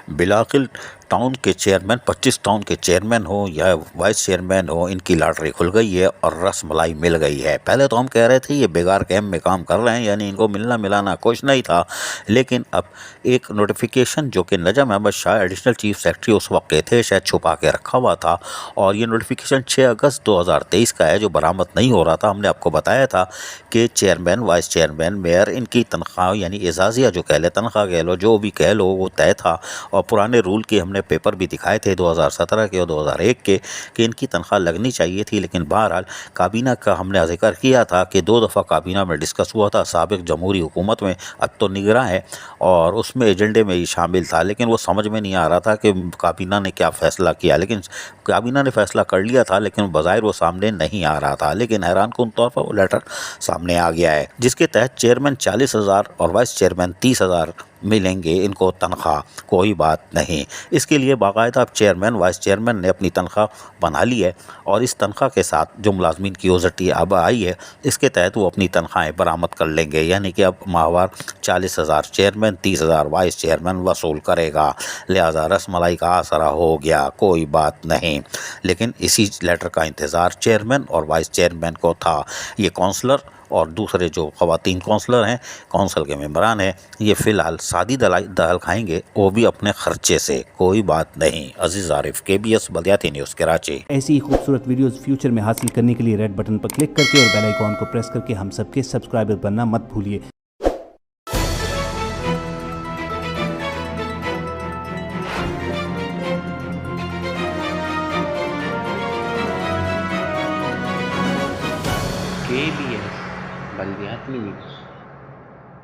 बिलाकिल town के chairman 25 town के chairman हो या वाइस चेयरमैन हो, इनकी लॉटरी खुल गई है और रसमलाई मिल गई है। पहले तो हम कह रहे थे ये बेकार कैम्प में काम कर रहे हैं, यानी इनको मिलना मिलाना कुछ नहीं था। लेकिन अब एक नोटिफिकेशन जो कि Najam Ahmad Shah additional chief secretary उस वक्त के थे, शायद छुपा के रखा हुआ था, और ये नोटिफिकेशन 6 अगस्त 2023 का है जो बरामद नहीं हो रहा था। हमने आपको बताया था कि चेयरमैन, वाइस चेयरमैन, मेयर, इनकी तनख्वाह यानी एजाजिया जो कह ले, तनख्वाह कह लो, जो भी कह लो, वो तय था। और पुराने रूल के हमने पेपर भी दिखाए थे 2017 के और 2001 के कि इनकी तनख्वाह लगनी चाहिए थी। लेकिन बहरहाल काबीना का हमने जिक्र किया था कि 2 दफ़ा काबीना में डिस्कस हुआ था साबिक जमहूरी हुकूमत में, अब तो निगरां है, और उसमें एजेंडे में ही शामिल था। लेकिन वो समझ में नहीं आ रहा था कि काबीना ने क्या फ़ैसला किया। लेकिन काबीना ने फ़ैसला कर लिया था, लेकिन बज़ाहिर वो सामने नहीं आ रहा था। लेकिन हैरानकुन तौर पर वो लेटर सामने आ गया है, जिसके तहत चेयरमैन 40,000 और वाइस चेयरमैन 30,000 मिलेंगे इनको तनख्वाह। कोई बात नहीं, इसके लिए बाकायदा अब चेयरमैन, वाइस चेयरमैन ने अपनी तनख्वाह बना ली है, और इस तनख्वाह के साथ जो मुलाजमीन की ओजटी अब आई है, इसके तहत वो अपनी तनख्वाहें बरामद कर लेंगे। यानी कि अब माहवार 40,000 चेयरमैन, 30,000 वाइस चेयरमैन वसूल करेगा। लिहाजा रसमलाई का आसरा हो गया, कोई बात नहीं। लेकिन इसी लेटर का इंतज़ार चेयरमैन और वाइस चेयरमैन को था। ये काउंसलर और दूसरे जो ख़वातीन काउंसलर हैं, काउंसिल के मेंबरान हैं, ये फ़िलहाल सादी दाल खाएंगे, वो भी अपने ख़र्चे से। कोई बात नहीं। अजीज़ आरिफ, KBS बल्दियाती न्यूज़, कराची। ऐसी ही खूबसूरत वीडियोस फ्यूचर में हासिल करने के लिए रेड बटन पर क्लिक करके और बेल आइकॉन को प्रेस करके हम सबके सब्सक्राइबर बनना मत भूलिए। KBS बल्दियाती न्यूज़।